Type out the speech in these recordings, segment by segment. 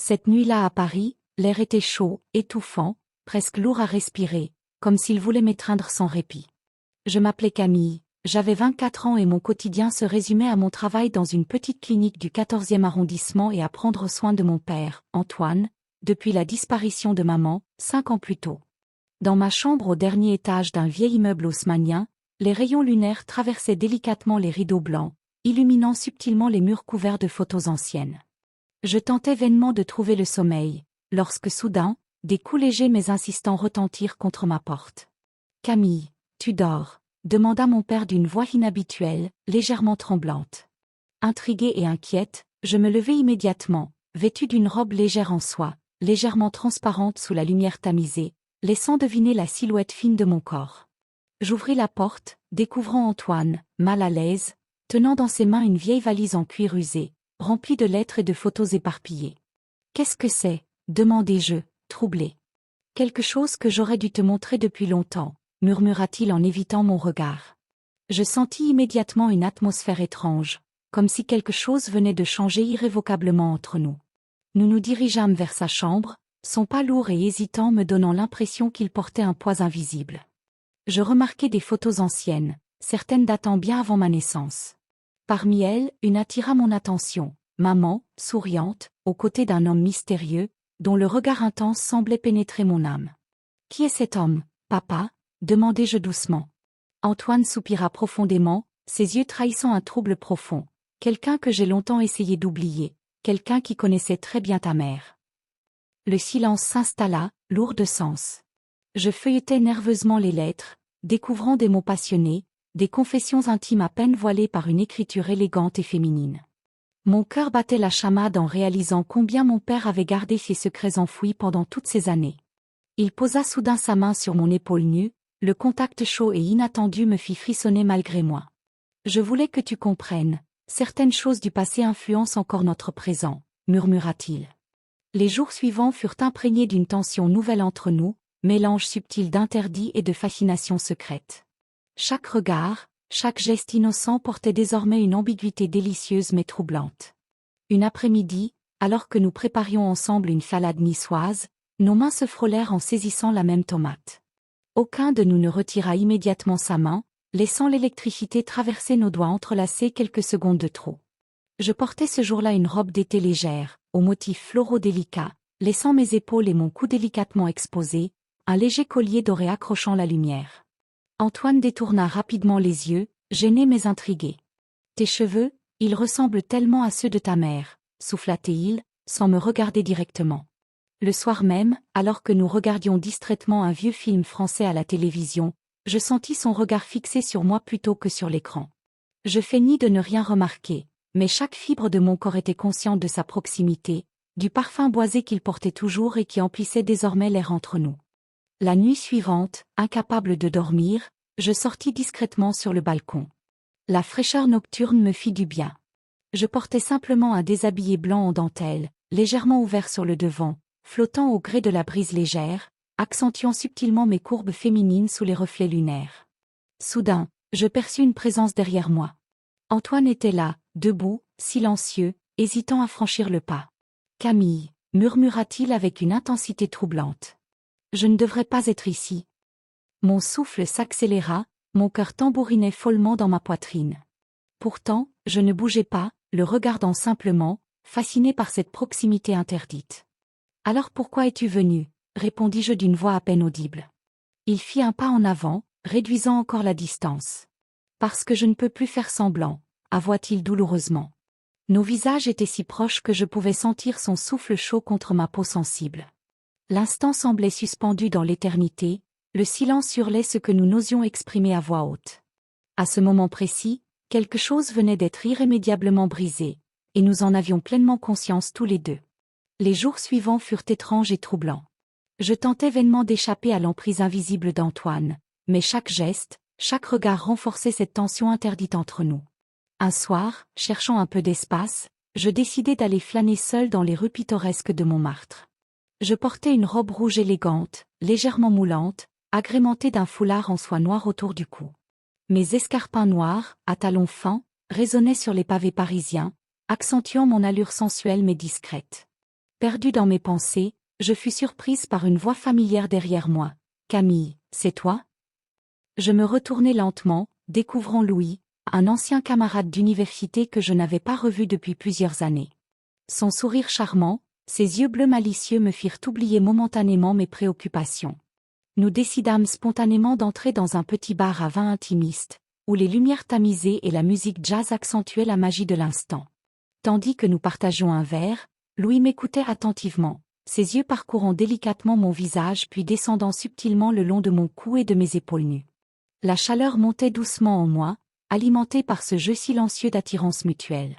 Cette nuit-là à Paris, l'air était chaud, étouffant, presque lourd à respirer, comme s'il voulait m'étreindre sans répit. Je m'appelais Camille, j'avais 24 ans et mon quotidien se résumait à mon travail dans une petite clinique du 14e arrondissement et à prendre soin de mon père, Antoine, depuis la disparition de maman, 5 ans plus tôt. Dans ma chambre au dernier étage d'un vieil immeuble haussmannien, les rayons lunaires traversaient délicatement les rideaux blancs, illuminant subtilement les murs couverts de photos anciennes. Je tentais vainement de trouver le sommeil, lorsque soudain, des coups légers mais insistants retentirent contre ma porte. « Camille, tu dors ?» demanda mon père d'une voix inhabituelle, légèrement tremblante. Intriguée et inquiète, je me levai immédiatement, vêtue d'une robe légère en soie, légèrement transparente sous la lumière tamisée, laissant deviner la silhouette fine de mon corps. J'ouvris la porte, découvrant Antoine, mal à l'aise, tenant dans ses mains une vieille valise en cuir usé, remplie de lettres et de photos éparpillées. « Qu'est-ce que c'est ?» demandai-je, troublé. « Quelque chose que j'aurais dû te montrer depuis longtemps, » murmura-t-il en évitant mon regard. Je sentis immédiatement une atmosphère étrange, comme si quelque chose venait de changer irrévocablement entre nous. Nous nous dirigeâmes vers sa chambre, son pas lourd et hésitant me donnant l'impression qu'il portait un poids invisible. Je remarquai des photos anciennes, certaines datant bien avant ma naissance. Parmi elles, une attira mon attention, maman, souriante, aux côtés d'un homme mystérieux, dont le regard intense semblait pénétrer mon âme. « Qui est cet homme, papa ?» demandai-je doucement. Antoine soupira profondément, ses yeux trahissant un trouble profond. « Quelqu'un que j'ai longtemps essayé d'oublier, quelqu'un qui connaissait très bien ta mère. » Le silence s'installa, lourd de sens. Je feuilletais nerveusement les lettres, découvrant des mots passionnés, des confessions intimes à peine voilées par une écriture élégante et féminine. Mon cœur battait la chamade en réalisant combien mon père avait gardé ses secrets enfouis pendant toutes ces années. Il posa soudain sa main sur mon épaule nue, le contact chaud et inattendu me fit frissonner malgré moi. « Je voulais que tu comprennes, certaines choses du passé influencent encore notre présent, » murmura-t-il. Les jours suivants furent imprégnés d'une tension nouvelle entre nous, mélange subtil d'interdit et de fascination secrète. Chaque regard, chaque geste innocent portait désormais une ambiguïté délicieuse mais troublante. Une après-midi, alors que nous préparions ensemble une salade niçoise, nos mains se frôlèrent en saisissant la même tomate. Aucun de nous ne retira immédiatement sa main, laissant l'électricité traverser nos doigts entrelacés quelques secondes de trop. Je portais ce jour-là une robe d'été légère, aux motifs floraux délicats, laissant mes épaules et mon cou délicatement exposés, un léger collier doré accrochant la lumière. Antoine détourna rapidement les yeux, gêné mais intrigué. « Tes cheveux, ils ressemblent tellement à ceux de ta mère, » souffla-t-il, sans me regarder directement. Le soir même, alors que nous regardions distraitement un vieux film français à la télévision, je sentis son regard fixé sur moi plutôt que sur l'écran. Je feignis de ne rien remarquer, mais chaque fibre de mon corps était consciente de sa proximité, du parfum boisé qu'il portait toujours et qui emplissait désormais l'air entre nous. La nuit suivante, incapable de dormir, je sortis discrètement sur le balcon. La fraîcheur nocturne me fit du bien. Je portais simplement un déshabillé blanc en dentelle, légèrement ouvert sur le devant, flottant au gré de la brise légère, accentuant subtilement mes courbes féminines sous les reflets lunaires. Soudain, je perçus une présence derrière moi. Antoine était là, debout, silencieux, hésitant à franchir le pas. « Camille » murmura-t-il avec une intensité troublante. « Je ne devrais pas être ici. » Mon souffle s'accéléra, mon cœur tambourinait follement dans ma poitrine. Pourtant, je ne bougeais pas, le regardant simplement, fasciné par cette proximité interdite. « Alors pourquoi es-tu venu ?» répondis-je d'une voix à peine audible. Il fit un pas en avant, réduisant encore la distance. « Parce que je ne peux plus faire semblant » avoua-t-il douloureusement. Nos visages étaient si proches que je pouvais sentir son souffle chaud contre ma peau sensible. L'instant semblait suspendu dans l'éternité, le silence hurlait ce que nous n'osions exprimer à voix haute. À ce moment précis, quelque chose venait d'être irrémédiablement brisé, et nous en avions pleinement conscience tous les deux. Les jours suivants furent étranges et troublants. Je tentais vainement d'échapper à l'emprise invisible d'Antoine, mais chaque geste, chaque regard renforçait cette tension interdite entre nous. Un soir, cherchant un peu d'espace, je décidai d'aller flâner seul dans les rues pittoresques de Montmartre. Je portais une robe rouge élégante, légèrement moulante, agrémentée d'un foulard en soie noire autour du cou. Mes escarpins noirs, à talons fins, résonnaient sur les pavés parisiens, accentuant mon allure sensuelle mais discrète. Perdue dans mes pensées, je fus surprise par une voix familière derrière moi. « Camille, c'est toi ?» Je me retournai lentement, découvrant Louis, un ancien camarade d'université que je n'avais pas revu depuis plusieurs années. Son sourire charmant, ses yeux bleus malicieux me firent oublier momentanément mes préoccupations. Nous décidâmes spontanément d'entrer dans un petit bar à vin intimiste, où les lumières tamisées et la musique jazz accentuaient la magie de l'instant. Tandis que nous partagions un verre, Louis m'écoutait attentivement, ses yeux parcourant délicatement mon visage puis descendant subtilement le long de mon cou et de mes épaules nues. La chaleur montait doucement en moi, alimentée par ce jeu silencieux d'attirance mutuelle.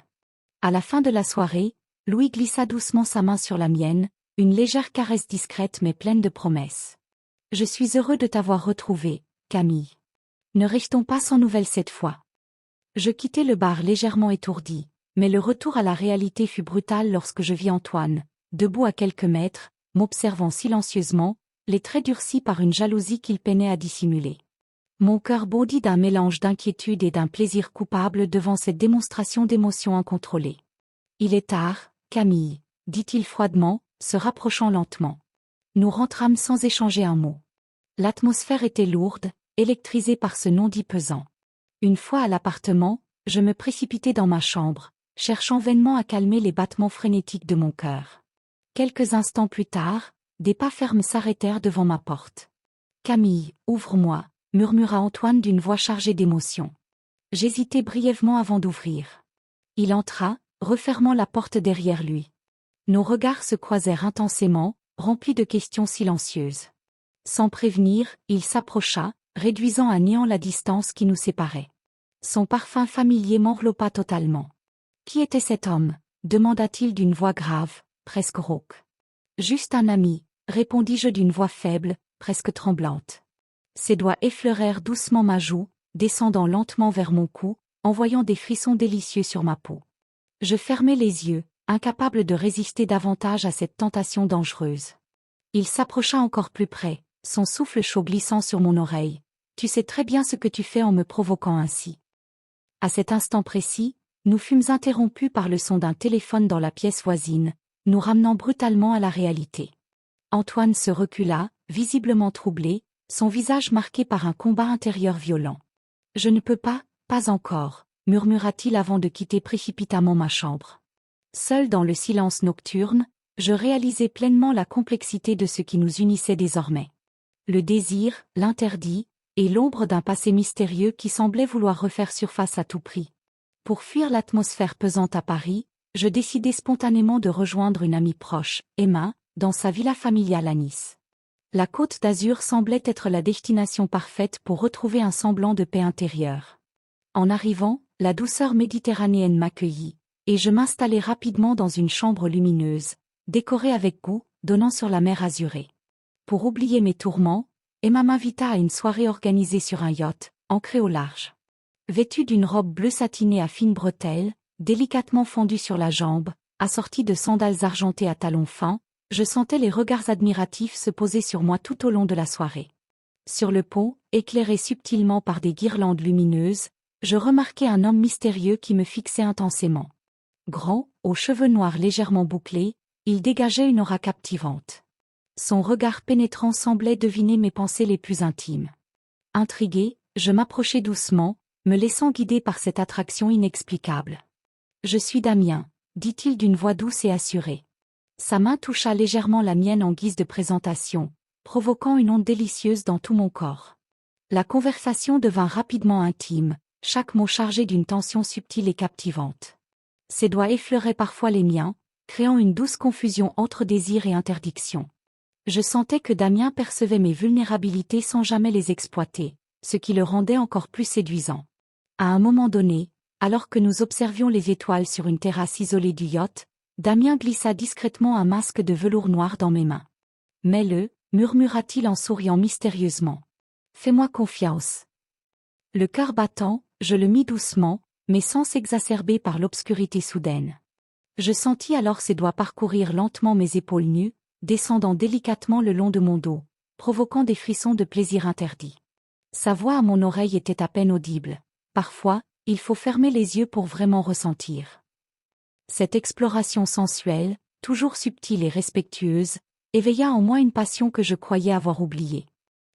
À la fin de la soirée, Louis glissa doucement sa main sur la mienne, une légère caresse discrète mais pleine de promesses. « Je suis heureux de t'avoir retrouvée, Camille. Ne restons pas sans nouvelles cette fois. » Je quittai le bar légèrement étourdi, mais le retour à la réalité fut brutal lorsque je vis Antoine, debout à quelques mètres, m'observant silencieusement, les traits durcis par une jalousie qu'il peinait à dissimuler. Mon cœur bondit d'un mélange d'inquiétude et d'un plaisir coupable devant cette démonstration d'émotion incontrôlée. « Il est tard, Camille, » dit-il froidement, se rapprochant lentement. Nous rentrâmes sans échanger un mot. L'atmosphère était lourde, électrisée par ce non-dit pesant. Une fois à l'appartement, je me précipitai dans ma chambre, cherchant vainement à calmer les battements frénétiques de mon cœur. Quelques instants plus tard, des pas fermes s'arrêtèrent devant ma porte. « Camille, ouvre-moi » murmura Antoine d'une voix chargée d'émotion. J'hésitai brièvement avant d'ouvrir. Il entra, refermant la porte derrière lui. Nos regards se croisèrent intensément, remplis de questions silencieuses. Sans prévenir, il s'approcha, réduisant à néant la distance qui nous séparait. Son parfum familier m'enveloppa totalement. « Qui était cet homme ?» demanda-t-il d'une voix grave, presque rauque. « Juste un ami », répondis-je d'une voix faible, presque tremblante. Ses doigts effleurèrent doucement ma joue, descendant lentement vers mon cou, envoyant des frissons délicieux sur ma peau. Je fermai les yeux, incapable de résister davantage à cette tentation dangereuse. Il s'approcha encore plus près, son souffle chaud glissant sur mon oreille. « Tu sais très bien ce que tu fais en me provoquant ainsi. » À cet instant précis, nous fûmes interrompus par le son d'un téléphone dans la pièce voisine, nous ramenant brutalement à la réalité. Antoine se recula, visiblement troublé, son visage marqué par un combat intérieur violent. « Je ne peux pas encore », murmura-t-il avant de quitter précipitamment ma chambre. Seul dans le silence nocturne, je réalisais pleinement la complexité de ce qui nous unissait désormais. Le désir, l'interdit, et l'ombre d'un passé mystérieux qui semblait vouloir refaire surface à tout prix. Pour fuir l'atmosphère pesante à Paris, je décidai spontanément de rejoindre une amie proche, Emma, dans sa villa familiale à Nice. La Côte d'Azur semblait être la destination parfaite pour retrouver un semblant de paix intérieure. En arrivant, la douceur méditerranéenne m'accueillit, et je m'installai rapidement dans une chambre lumineuse, décorée avec goût, donnant sur la mer azurée. Pour oublier mes tourments, Emma m'invita à une soirée organisée sur un yacht, ancré au large. Vêtue d'une robe bleue satinée à fines bretelles, délicatement fendue sur la jambe, assortie de sandales argentées à talons fins, je sentais les regards admiratifs se poser sur moi tout au long de la soirée. Sur le pont, éclairé subtilement par des guirlandes lumineuses, je remarquai un homme mystérieux qui me fixait intensément. Grand, aux cheveux noirs légèrement bouclés, il dégageait une aura captivante. Son regard pénétrant semblait deviner mes pensées les plus intimes. Intrigué, je m'approchai doucement, me laissant guider par cette attraction inexplicable. « Je suis Damien », dit-il d'une voix douce et assurée. Sa main toucha légèrement la mienne en guise de présentation, provoquant une onde délicieuse dans tout mon corps. La conversation devint rapidement intime, chaque mot chargé d'une tension subtile et captivante. Ses doigts effleuraient parfois les miens, créant une douce confusion entre désir et interdiction. Je sentais que Damien percevait mes vulnérabilités sans jamais les exploiter, ce qui le rendait encore plus séduisant. À un moment donné, alors que nous observions les étoiles sur une terrasse isolée du yacht, Damien glissa discrètement un masque de velours noir dans mes mains. « Mets-le » murmura-t-il en souriant mystérieusement. « Fais-moi confiance. » Le cœur battant, je le mis doucement, mes sens exacerbés par l'obscurité soudaine. Je sentis alors ses doigts parcourir lentement mes épaules nues, descendant délicatement le long de mon dos, provoquant des frissons de plaisir interdit. Sa voix à mon oreille était à peine audible. Parfois, il faut fermer les yeux pour vraiment ressentir. Cette exploration sensuelle, toujours subtile et respectueuse, éveilla en moi une passion que je croyais avoir oubliée.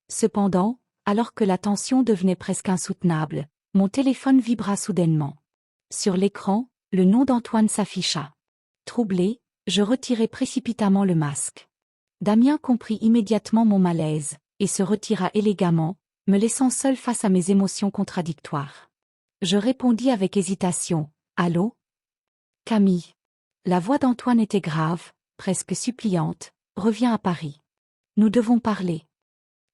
Cependant, alors que la tension devenait presque insoutenable, mon téléphone vibra soudainement. Sur l'écran, le nom d'Antoine s'afficha. Troublé, je retirai précipitamment le masque. Damien comprit immédiatement mon malaise, et se retira élégamment, me laissant seul face à mes émotions contradictoires. Je répondis avec hésitation, « Allô ? Camille ?» La voix d'Antoine était grave, presque suppliante, « Reviens à Paris. Nous devons parler. »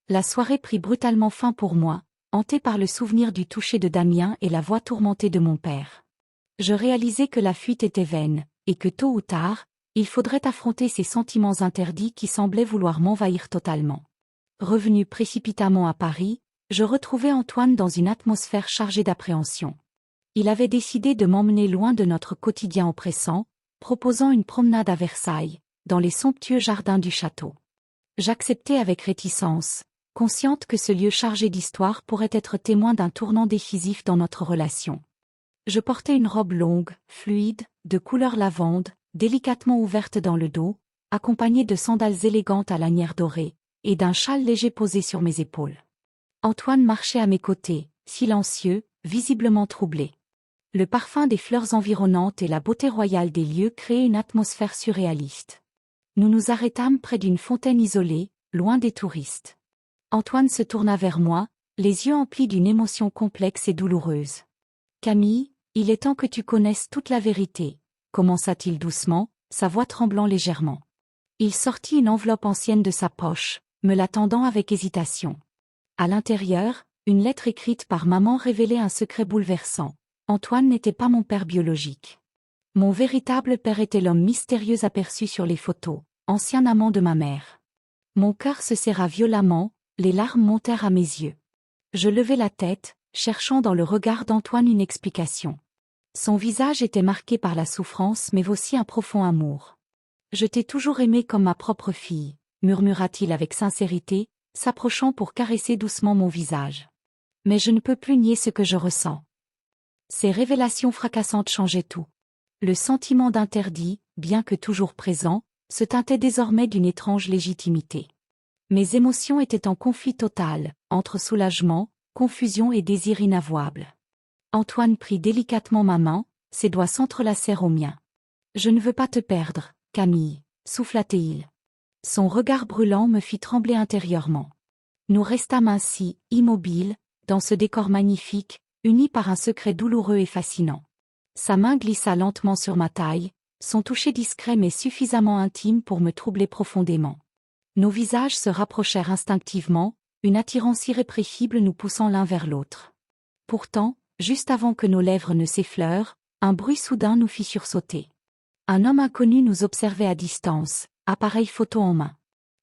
La soirée prit brutalement fin pour moi, hantée par le souvenir du toucher de Damien et la voix tourmentée de mon père. Je réalisais que la fuite était vaine, et que tôt ou tard, il faudrait affronter ces sentiments interdits qui semblaient vouloir m'envahir totalement. Revenu précipitamment à Paris, je retrouvai Antoine dans une atmosphère chargée d'appréhension. Il avait décidé de m'emmener loin de notre quotidien oppressant, proposant une promenade à Versailles, dans les somptueux jardins du château. J'acceptai avec réticence, consciente que ce lieu chargé d'histoire pourrait être témoin d'un tournant décisif dans notre relation. Je portais une robe longue, fluide, de couleur lavande, délicatement ouverte dans le dos, accompagnée de sandales élégantes à lanières dorées, et d'un châle léger posé sur mes épaules. Antoine marchait à mes côtés, silencieux, visiblement troublé. Le parfum des fleurs environnantes et la beauté royale des lieux créaient une atmosphère surréaliste. Nous nous arrêtâmes près d'une fontaine isolée, loin des touristes. Antoine se tourna vers moi, les yeux emplis d'une émotion complexe et douloureuse. « Camille, il est temps que tu connaisses toute la vérité », commença-t-il doucement, sa voix tremblant légèrement. Il sortit une enveloppe ancienne de sa poche, me la tendant avec hésitation. À l'intérieur, une lettre écrite par maman révélait un secret bouleversant. Antoine n'était pas mon père biologique. Mon véritable père était l'homme mystérieux aperçu sur les photos, ancien amant de ma mère. Mon cœur se serra violemment, les larmes montèrent à mes yeux. Je levai la tête, cherchant dans le regard d'Antoine une explication. Son visage était marqué par la souffrance mais aussi un profond amour. « Je t'ai toujours aimé comme ma propre fille », murmura-t-il avec sincérité, s'approchant pour caresser doucement mon visage. « Mais je ne peux plus nier ce que je ressens. » Ces révélations fracassantes changeaient tout. Le sentiment d'interdit, bien que toujours présent, se teintait désormais d'une étrange légitimité. Mes émotions étaient en conflit total, entre soulagement, confusion et désir inavouable. Antoine prit délicatement ma main, ses doigts s'entrelacèrent aux miens. « Je ne veux pas te perdre, Camille », souffla-t-il. Son regard brûlant me fit trembler intérieurement. Nous restâmes ainsi, immobiles, dans ce décor magnifique, unis par un secret douloureux et fascinant. Sa main glissa lentement sur ma taille, son toucher discret mais suffisamment intime pour me troubler profondément. Nos visages se rapprochèrent instinctivement, une attirance irrépressible nous poussant l'un vers l'autre. Pourtant, juste avant que nos lèvres ne s'effleurent, un bruit soudain nous fit sursauter. Un homme inconnu nous observait à distance, appareil photo en main.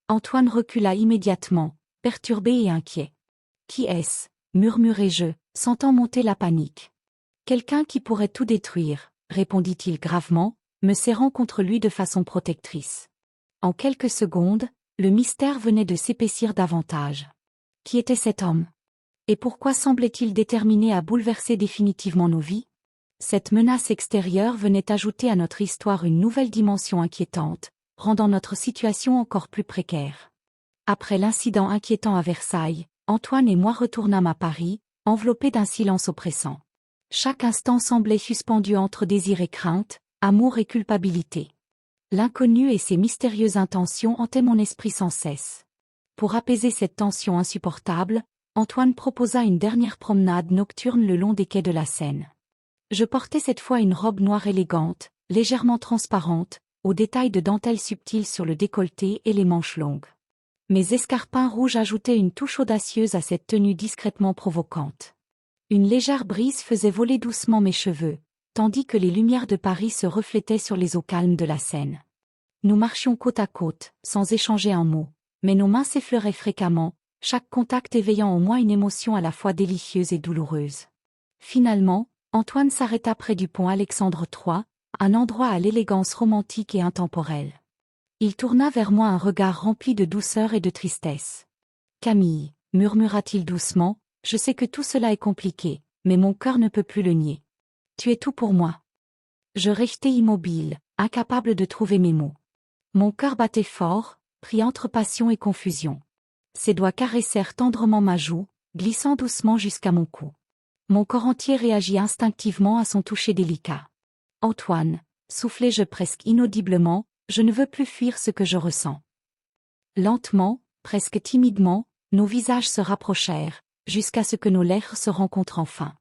Antoine recula immédiatement, perturbé et inquiet. « Qui est-ce » murmurai-je, sentant monter la panique. « Quelqu'un qui pourrait tout détruire », répondit-il gravement, me serrant contre lui de façon protectrice. En quelques secondes, le mystère venait de s'épaissir davantage. Qui était cet homme ? Et pourquoi semblait-il déterminé à bouleverser définitivement nos vies ? Cette menace extérieure venait ajouter à notre histoire une nouvelle dimension inquiétante, rendant notre situation encore plus précaire. Après l'incident inquiétant à Versailles, Antoine et moi retournâmes à Paris, enveloppés d'un silence oppressant. Chaque instant semblait suspendu entre désir et crainte, amour et culpabilité. L'inconnu et ses mystérieuses intentions hantaient mon esprit sans cesse. Pour apaiser cette tension insupportable, Antoine proposa une dernière promenade nocturne le long des quais de la Seine. Je portais cette fois une robe noire élégante, légèrement transparente, aux détails de dentelle subtile sur le décolleté et les manches longues. Mes escarpins rouges ajoutaient une touche audacieuse à cette tenue discrètement provocante. Une légère brise faisait voler doucement mes cheveux, tandis que les lumières de Paris se reflétaient sur les eaux calmes de la Seine. Nous marchions côte à côte, sans échanger un mot, mais nos mains s'effleuraient fréquemment, chaque contact éveillant en moi une émotion à la fois délicieuse et douloureuse. Finalement, Antoine s'arrêta près du pont Alexandre III, un endroit à l'élégance romantique et intemporelle. Il tourna vers moi un regard rempli de douceur et de tristesse. « Camille », murmura-t-il doucement, « je sais que tout cela est compliqué, mais mon cœur ne peut plus le nier. Tu es tout pour moi. » Je restai immobile, incapable de trouver mes mots. Mon cœur battait fort, pris entre passion et confusion. Ses doigts caressèrent tendrement ma joue, glissant doucement jusqu'à mon cou. Mon corps entier réagit instinctivement à son toucher délicat. « Antoine », soufflai-je presque inaudiblement, « je ne veux plus fuir ce que je ressens. » Lentement, presque timidement, nos visages se rapprochèrent, jusqu'à ce que nos lèvres se rencontrent enfin.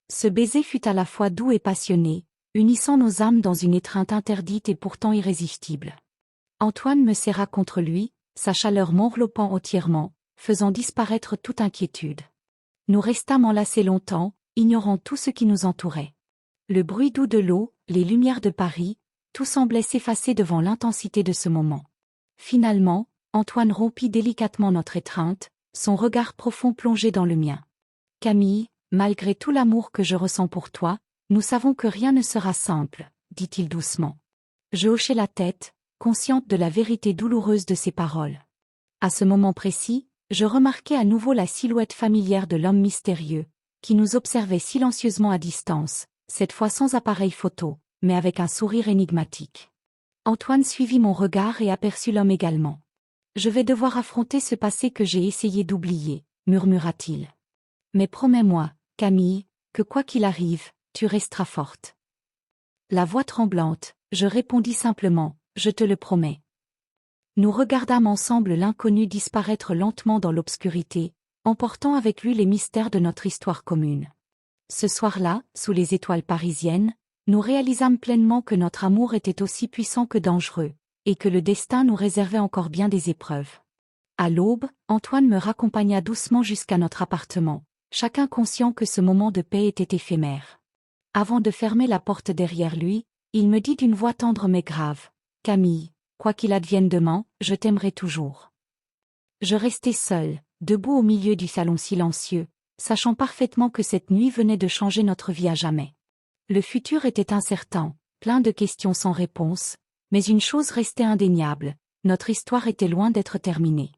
Ce baiser fut à la fois doux et passionné, unissant nos âmes dans une étreinte interdite et pourtant irrésistible. Antoine me serra contre lui, sa chaleur m'enveloppant entièrement, faisant disparaître toute inquiétude. Nous restâmes enlacés longtemps, ignorant tout ce qui nous entourait. Le bruit doux de l'eau, les lumières de Paris, tout semblait s'effacer devant l'intensité de ce moment. Finalement, Antoine rompit délicatement notre étreinte, son regard profond plongé dans le mien. « Camille, malgré tout l'amour que je ressens pour toi, nous savons que rien ne sera simple, » dit-il doucement. Je hochai la tête, consciente de la vérité douloureuse de ses paroles. À ce moment précis, je remarquai à nouveau la silhouette familière de l'homme mystérieux, qui nous observait silencieusement à distance, cette fois sans appareil photo, mais avec un sourire énigmatique. Antoine suivit mon regard et aperçut l'homme également. « Je vais devoir affronter ce passé que j'ai essayé d'oublier, » murmura-t-il. « Mais promets-moi, Camille, que quoi qu'il arrive, tu resteras forte. » La voix tremblante, je répondis simplement, « Je te le promets. » Nous regardâmes ensemble l'inconnu disparaître lentement dans l'obscurité, emportant avec lui les mystères de notre histoire commune. Ce soir-là, sous les étoiles parisiennes, nous réalisâmes pleinement que notre amour était aussi puissant que dangereux, et que le destin nous réservait encore bien des épreuves. À l'aube, Antoine me raccompagna doucement jusqu'à notre appartement, chacun conscient que ce moment de paix était éphémère. Avant de fermer la porte derrière lui, il me dit d'une voix tendre mais grave, « Camille, quoi qu'il advienne demain, je t'aimerai toujours. » Je restai seule, debout au milieu du salon silencieux, sachant parfaitement que cette nuit venait de changer notre vie à jamais. Le futur était incertain, plein de questions sans réponse, mais une chose restait indéniable, notre histoire était loin d'être terminée.